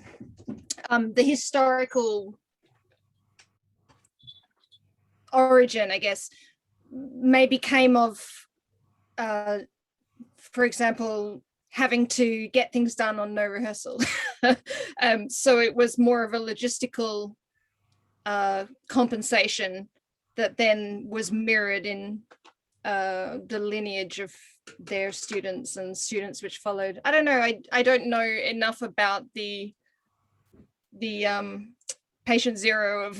historical origin, I guess, maybe came of, for example, having to get things done on no rehearsal. So it was more of a logistical compensation that then was mirrored in the lineage of their students and students which followed. I don't know. I don't know enough about the patient zero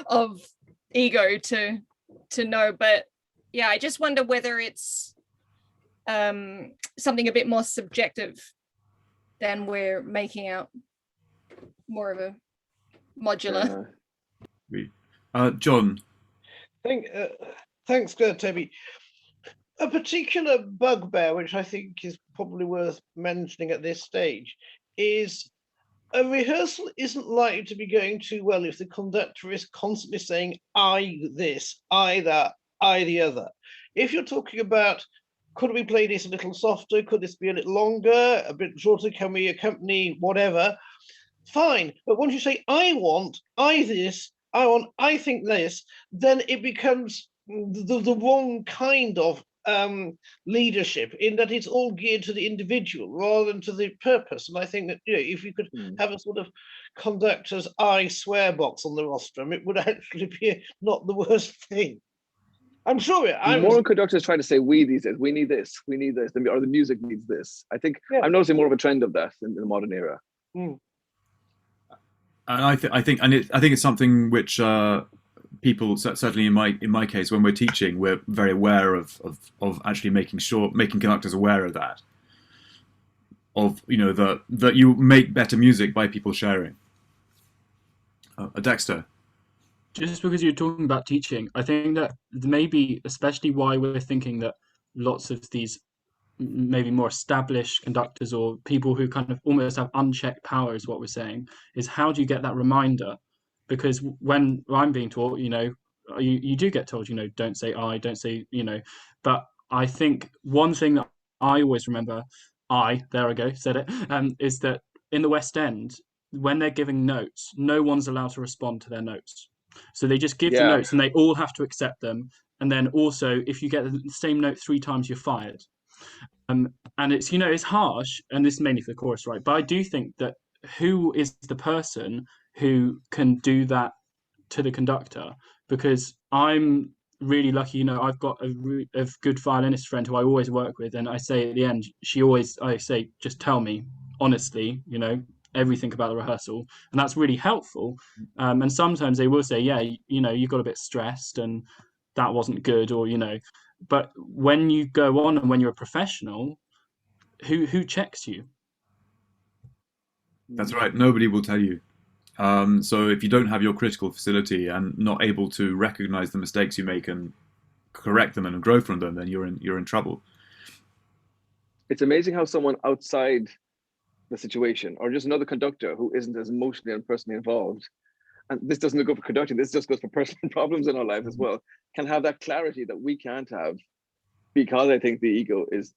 of ego to know, but yeah, I just wonder whether it's something a bit more subjective than we're making out, more of a modular. John. Thanks, Toby. A particular bugbear, which I think is probably worth mentioning at this stage, is a rehearsal isn't likely to be going too well if the conductor is constantly saying, I this, I that, I the other. If you're talking about, could we play this a little softer? Could this be a little longer, a bit shorter? Can we accompany whatever? Fine. But once you say, I want, I this, I want, I think this, then it becomes the wrong kind of leadership in that it's all geared to the individual rather than to the purpose. And I think that, you know, if you could have a sort of conductor's I swear box on the rostrum, it would actually be not the worst thing. I'm sure more conductors try to say we these days. We need this, or the music needs this. I think I'm noticing more of a trend of that in the modern era. Mm. And I think it's something which people, certainly in my case, when we're teaching, we're very aware of actually making conductors aware of that. Of, you know, that you make better music by people sharing. Dexter. Just because you're talking about teaching, I think that maybe especially why we're thinking that lots of these maybe more established conductors or people who kind of almost have unchecked power is what we're saying, is how do you get that reminder? Because when I'm being taught, you know, you do get told, you know, don't say I, don't say, you know, but I think one thing that I always remember, there I go, said it, is that in the West End, when they're giving notes, no one's allowed to respond to their notes. So they just give the notes and they all have to accept them. And then also, if you get the same note 3 times, you're fired. And it's, you know, it's harsh, and this is mainly for the chorus, right? But I do think that who is the person who can do that to the conductor? Because I'm really lucky, you know, I've got a good violinist friend who I always work with, and I say at the end, I say, just tell me honestly, you know, everything about the rehearsal, and that's really helpful. And sometimes they will say, yeah, you know, you got a bit stressed and that wasn't good, or, you know, but when you go on and when you're a professional, who checks you? That's right. Nobody will tell you. So if you don't have your critical facility and not able to recognize the mistakes you make and correct them and grow from them, then you're in trouble. It's amazing how someone outside the situation, or just another conductor who isn't as emotionally and personally involved, and this doesn't go for conducting, this just goes for personal problems in our lives as well, can have that clarity that we can't have, because I think the ego is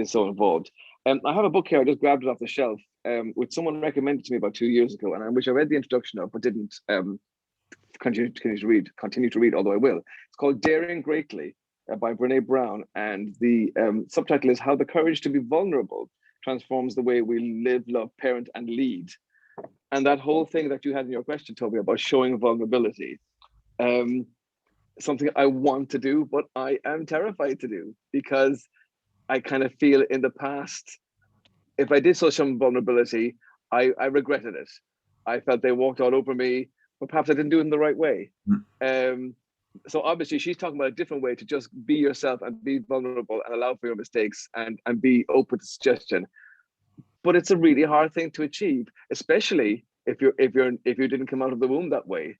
so involved. I have a book here, I just grabbed it off the shelf, which someone recommended to me about 2 years ago, and which I read the introduction of, but didn't continue to read, although I will. It's called Daring Greatly by Brene Brown, and the subtitle is How the Courage to be Vulnerable Transforms the Way We Live, Love, Parent, and Lead. And that whole thing that you had in your question, Toby, about showing vulnerability, something I want to do, but I am terrified to do, because I kind of feel in the past, if I did show some vulnerability, I regretted it. I felt they walked all over me, but perhaps I didn't do it in the right way. So obviously she's talking about a different way to just be yourself and be vulnerable and allow for your mistakes and be open to suggestion. But it's a really hard thing to achieve, especially if you didn't come out of the womb that way.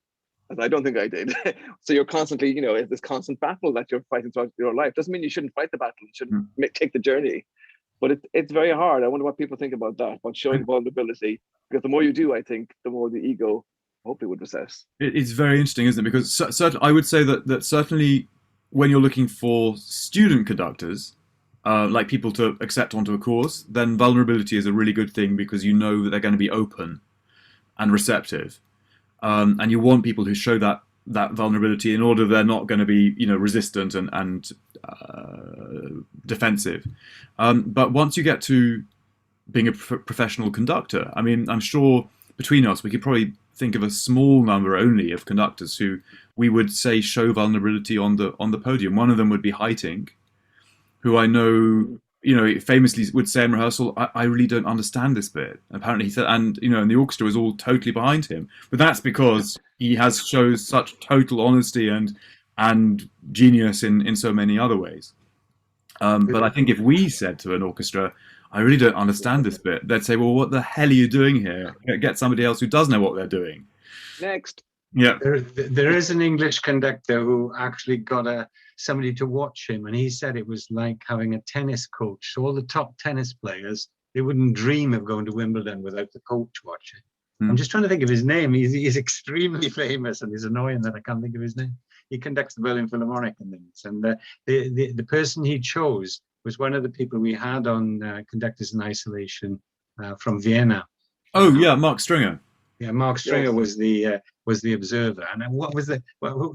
And I don't think I did. So you're constantly, you know, it's this constant battle that you're fighting throughout your life. Doesn't mean you shouldn't fight the battle, you shouldn't take the journey. But it's very hard. I wonder what people think about that, about showing vulnerability. Because the more you do, I think, the more the ego hopefully would recess. It's very interesting, isn't it? Because I would say that certainly when you're looking for student conductors, like people to accept onto a course, then vulnerability is a really good thing, because you know that they're going to be open and receptive. And you want people who show that vulnerability in order they're not going to be, you know, resistant and defensive. But once you get to being a professional conductor, I mean, I'm sure between us we could probably think of a small number only of conductors who we would say show vulnerability on the podium. One of them would be Heiting, who I know, you know, famously would say in rehearsal, I really don't understand this bit. Apparently he said, and, you know, and the orchestra was all totally behind him. But that's because he shows such total honesty and genius in so many other ways. But I think if we said to an orchestra, I really don't understand this bit, they'd say, well, what the hell are you doing here? Get somebody else who does know what they're doing. Next. Yeah. There is an English conductor who actually got somebody to watch him, and he said it was like having a tennis coach. So all the top tennis players, they wouldn't dream of going to Wimbledon without the coach watching. I'm just trying to think of his name. He's extremely famous, and he's annoying that I can't think of his name. He conducts the Berlin Philharmonic and things. And the person he chose was one of the people we had on Conductors in Isolation from Vienna. Oh yeah, Mark Stringer. Yeah, Mark Stringer was the observer. And what was the?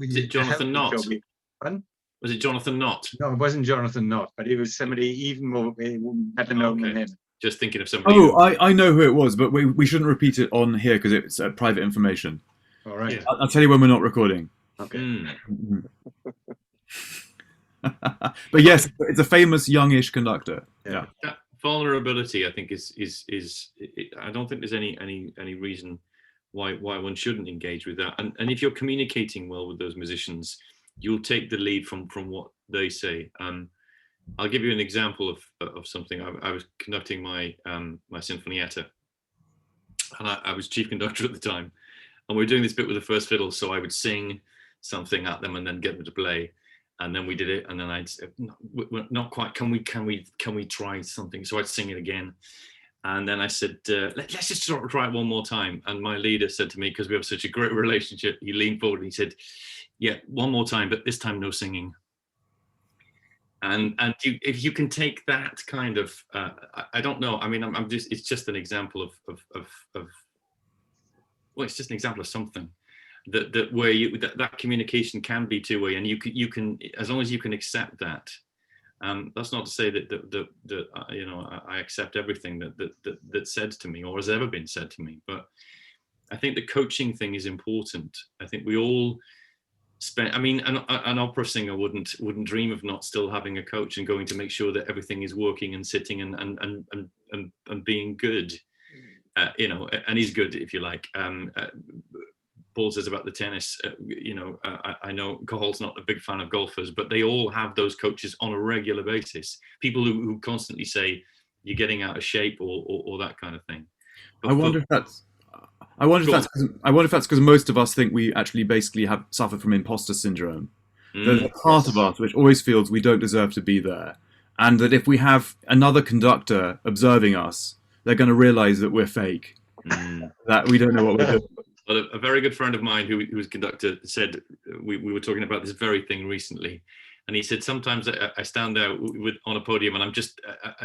Is it Jonathan Knott? Was it Jonathan Knott? No, it wasn't Jonathan Knott, but it was somebody even more better known than him. Just thinking of somebody. Oh, I know who it was, but we shouldn't repeat it on here because it's private information. All right. Yeah. I'll tell you when we're not recording. Okay. But yes, it's a famous youngish conductor. Yeah. That vulnerability, I think, is I don't think there's any reason why one shouldn't engage with that. And if you're communicating well with those musicians, you'll take the lead from what they say. I'll give you an example of something. I was conducting my Sinfonietta, and I was chief conductor at the time, and we were doing this bit with the first fiddle. So I would sing something at them and then get them to play, and then we did it, and then I'd say, "We're not quite. Can we try something?" So I'd sing it again, and then I said, "Let's just try it one more time." And my leader said to me, because we have such a great relationship, he leaned forward and he said, "Yeah, one more time, but this time no singing." And if you can take that kind of, I don't know. I mean, it's just an example of well, it's just an example of something that where that communication can be two-way, and you can, as long as you can accept that. That's not to say that you know, I accept everything that's said to me or has ever been said to me, but I think the coaching thing is important. I think we all I mean, an opera singer wouldn't dream of not still having a coach and going to make sure that everything is working and sitting and being good, you know, and he's good, if you like. Paul says about the tennis, you know, I know Cahal's not a big fan of golfers, but they all have those coaches on a regular basis. People who constantly say you're getting out of shape or that kind of thing. But I wonder if that's because most of us think we actually basically suffer from imposter syndrome. There's a part of us which always feels we don't deserve to be there, and that if we have another conductor observing us, they're going to realize that we're fake, that we don't know what we're doing. Well, a very good friend of mine who was a conductor said, we were talking about this very thing recently, and he said, sometimes I stand there on a podium and I'm just,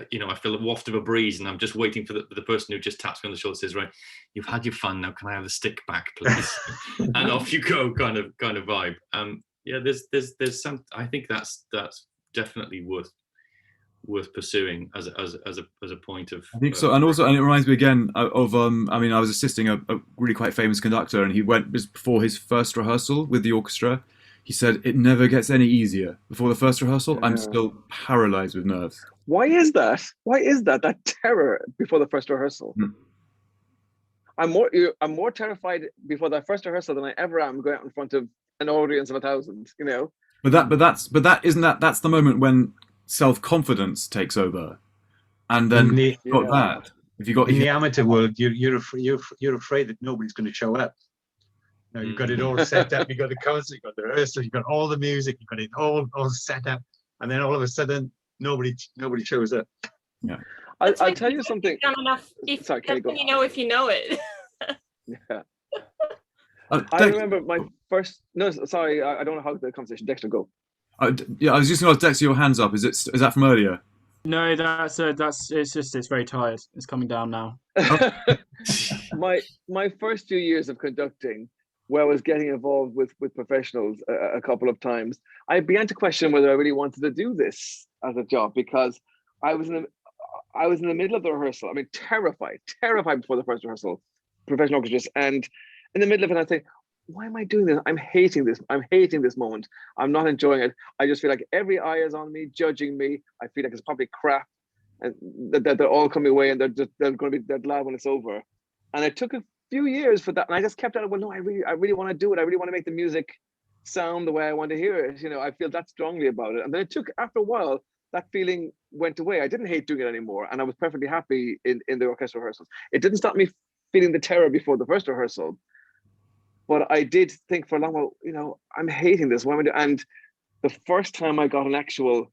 you know, I feel a waft of a breeze and I'm just waiting for the person who just taps me on the shoulder, says, right, you've had your fun, now can I have the stick back, please? And off you go, kind of vibe. Yeah, there's some, I think that's definitely worth pursuing as a point of. I think so, and it reminds me again of I mean, I was assisting a really quite famous conductor, and he went before his first rehearsal with the orchestra. He said, "It never gets any easier before the first rehearsal. I'm still paralyzed with nerves." Why is that? Why is that terror before the first rehearsal? I'm more terrified before that first rehearsal than I ever am going out in front of an audience of 1,000. You know. But that's the moment when self-confidence takes over, and then you've got that. If you got in the amateur world, you're afraid that nobody's going to show up. Now you've got it all set up. You've got the concert, you've got the rehearsal, you've got all the music, you've got it all set up, and then all of a sudden nobody shows up. Yeah, I'll tell you something. Sorry, you know if you know it. Yeah. I remember my first. No, sorry, I don't know how the conversation. Dexter, go. Yeah, I was just going to Dexter, your hands up. Is that from earlier? No, that's it's very tired. It's coming down now. My first few years of conducting, where I was getting involved with professionals a couple of times, I began to question whether I really wanted to do this as a job, because I was in the middle of the rehearsal. I mean, terrified before the first rehearsal, professional orchestras, and in the middle of it, I think, why am I doing this? I'm hating this. I'm hating this moment. I'm not enjoying it. I just feel like every eye is on me, judging me. I feel like it's probably crap, and that they're all coming away and they're going to be dead glad when it's over. And it took a few years for that, and I just kept at it. Well, no, I really want to do it. I really want to make the music sound the way I want to hear it. You know, I feel that strongly about it. And then after a while, that feeling went away. I didn't hate doing it anymore, and I was perfectly happy in the orchestral rehearsals. It didn't stop me feeling the terror before the first rehearsal. But I did think for a long while, you know, I'm hating this. What am I doing? And the first time I got an actual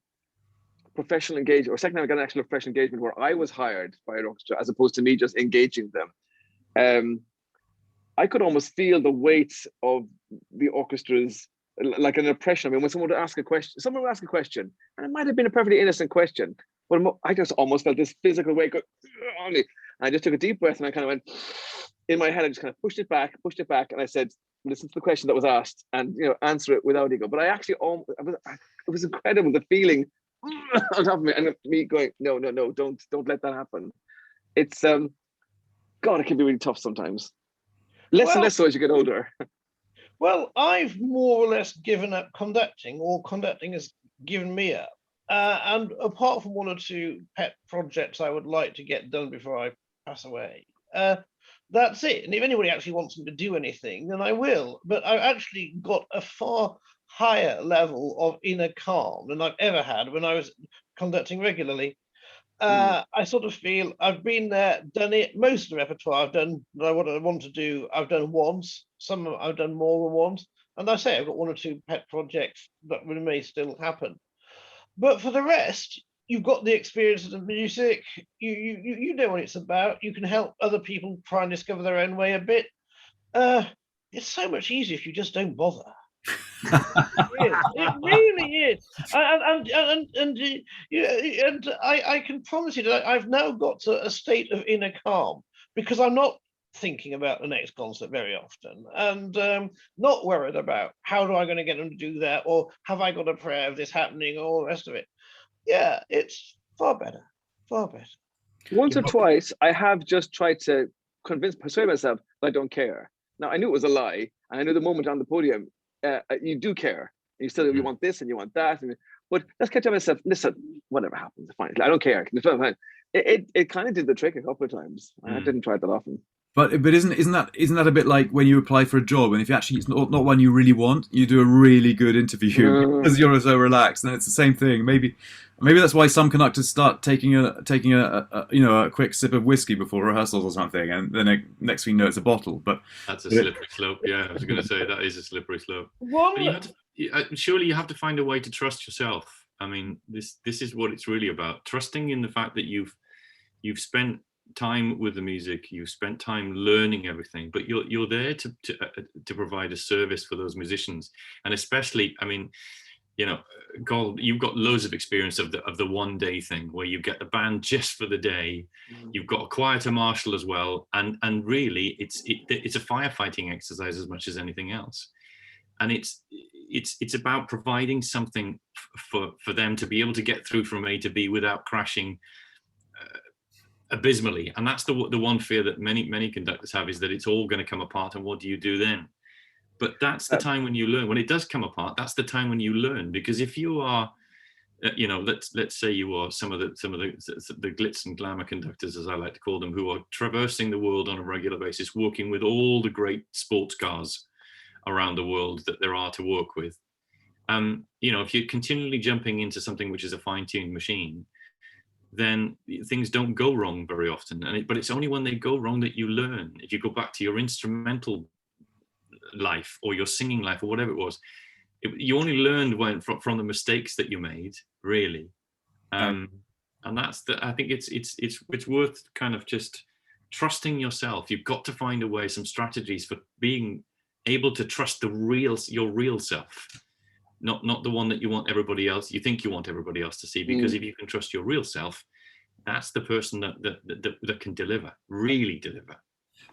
professional engagement, or second time I got an actual professional engagement where I was hired by an orchestra as opposed to me just engaging them, I could almost feel the weight of the orchestra's, like an oppression. I mean, when someone would ask a question, and it might have been a perfectly innocent question, but I just almost felt this physical weight go on me. And I just took a deep breath and I kind of went, in my head, I just kind of pushed it back, and I said, listen to the question that was asked and, you know, answer it without ego. But I actually, was incredible. The feeling on top of me, and me going, no, don't let that happen. It's God, it can be really tough sometimes. Less and less so as you get older. Well, I've more or less given up conducting, or conducting has given me up. And apart from one or two pet projects I would like to get done before I pass away, that's it. And if anybody actually wants me to do anything, then I will. But I've actually got a far higher level of inner calm than I've ever had when I was conducting regularly. I sort of feel I've been there, done it. Most of the repertoire I've done that what I want to do, I've done once. Some I've done more than once. And I say I've got one or two pet projects that may still happen. But for the rest, you've got the experience of the music. You know what it's about. You can help other people try and discover their own way a bit. It's so much easier if you just don't bother. It really is. And I can promise you that I've now got to a state of inner calm because I'm not thinking about the next concert very often, and not worried about how do I going to get them to do that, or have I got a prayer of this happening, or all the rest of it. Yeah, it's far better, far better. Once or twice, I have just tried to persuade myself that I don't care. Now, I knew it was a lie, and I knew the moment on the podium, you do care. You still you want this and you want that, but let's catch up myself. Listen, whatever happens, fine. I don't care. It kind of did the trick a couple of times. I didn't try it that often. But isn't that a bit like when you apply for a job, and if actually it's not one you really want, you do a really good interview because you're so relaxed, and it's the same thing. Maybe that's why some conductors start taking a quick sip of whiskey before rehearsals or something, and then next thing you know it's a bottle. But that's a slippery slope. Yeah, I was going to say that is a slippery slope. But surely you have to find a way to trust yourself. I mean, this is what it's really about: trusting in the fact that you've spent time with the music, you've spent time learning everything, but you're there to provide a service for those musicians. And especially, I mean, Gold, you've got loads of experience of the one day thing where you get the band just for the day. You've got a quieter marshal as well, and really it's a firefighting exercise as much as anything else. And it's about providing something for them to be able to get through from A to B without crashing abysmally. And that's the one fear that many conductors have, is that it's all going to come apart, and what do you do then? But that's the time when you learn. When it does come apart, that's the time when you learn. Because if you are, let's say you are some of the glitz and glamour conductors, as I like to call them, who are traversing the world on a regular basis, working with all the great sports cars around the world that there are to work with. If you're continually jumping into something which is a fine-tuned machine, then things don't go wrong very often. But it's only when they go wrong that you learn. If you go back to your instrumental life or your singing life or whatever it was, you only learned from the mistakes that you made, really. And that's I think it's worth kind of just trusting yourself. You've got to find a way, some strategies for being able to trust your real self. Not the one that you want everybody else, you think you want everybody else to see, because if you can trust your real self, that's the person that can really deliver.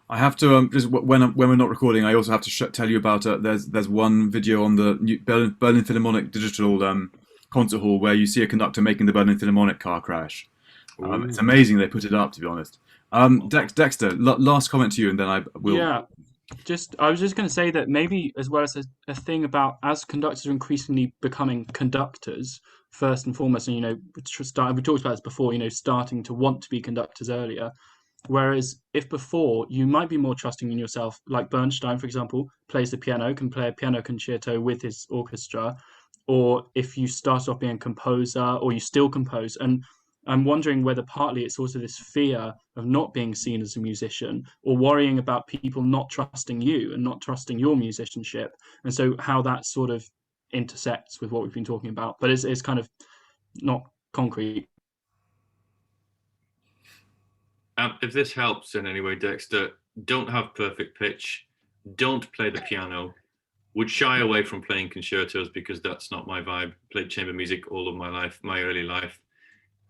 I have to just when we're not recording, I also have to tell you about there's one video on the new Berlin Philharmonic digital concert hall where you see a conductor making the Berlin Philharmonic car crash. It's amazing they put it up, to be honest. Dexter, last comment to you, and then I will. Yeah. I was just going to say that maybe as well as a thing about, as conductors are increasingly becoming conductors first and foremost, and we talked about this before, starting to want to be conductors earlier. Whereas if before you might be more trusting in yourself, like Bernstein, for example, plays the piano, can play a piano concerto with his orchestra, or if you start off being a composer, or you still compose. And I'm wondering whether partly it's also this fear of not being seen as a musician, or worrying about people not trusting you and not trusting your musicianship. And so how that sort of intersects with what we've been talking about, but it's kind of not concrete. If this helps in any way, Dexter, don't have perfect pitch, don't play the piano, would shy away from playing concertos because that's not my vibe. Played chamber music all of my life, my early life.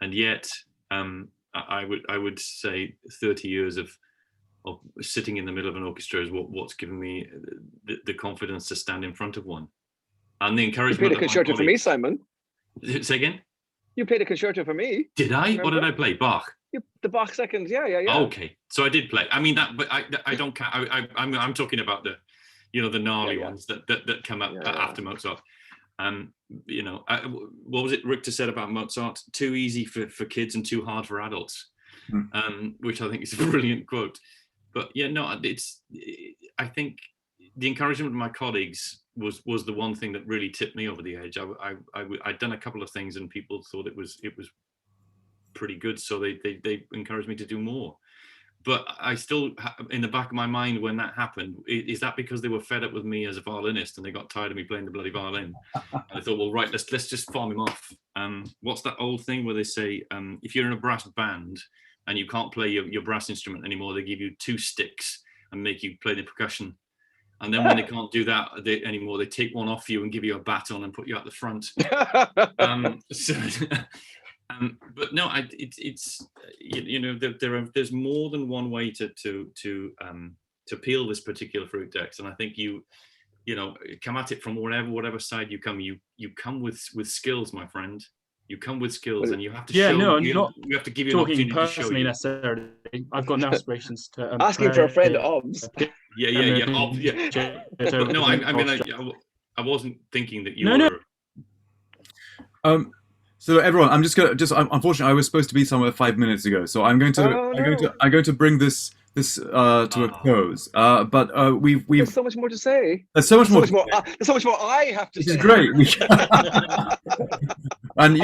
And yet, I would say 30 years of sitting in the middle of an orchestra is what's given me the confidence to stand in front of one, and the encouragement. You played a concerto for me, Simon. Say again? You played a concerto for me. Did I? Remember? What did I play? Bach. The Bach seconds, yeah. Okay, so I did play. I mean that, but I don't count. I'm talking about the, the gnarly ones that come up after Mozart. What was it Richter said about Mozart? Too easy for kids and too hard for adults, which I think is a brilliant quote. But I think the encouragement of my colleagues was the one thing that really tipped me over the edge. I'd done a couple of things and people thought it was pretty good, so they encouraged me to do more. But I still, in the back of my mind when that happened, is that because they were fed up with me as a violinist and they got tired of me playing the bloody violin? And I thought, well, right, let's just farm him off. What's that old thing where they say, if you're in a brass band and you can't play your brass instrument anymore, they give you 2 sticks and make you play the percussion. And then when they can't do that anymore, they take one off you and give you a baton and put you at the front. But no, there's more than one way to peel this particular fruit, Dex. And I think you come at it from whatever side you come. You come with skills, my friend. You come with skills, and you have to show. No, I'm you not have to give you an talking opportunity to show personally you. necessarily. I've got no aspirations to Asking for a friend, Obs. Yeah. But no, I mean, I wasn't thinking that you were. So everyone, I'm unfortunately I was supposed to be somewhere 5 minutes ago, so I'm going to bring this to a close. But we've There's so much more to say. There's so much more. There's so much more I have to say. This is great. And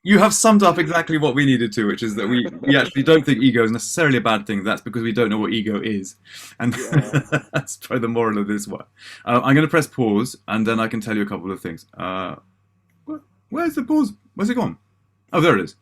you have summed up exactly what we needed to, which is that we actually don't think ego is necessarily a bad thing. That's because we don't know what ego is, and that's probably the moral of this one. I'm going to press pause, and then I can tell you a couple of things. Where's the pause? Where's it gone? Oh, there it is.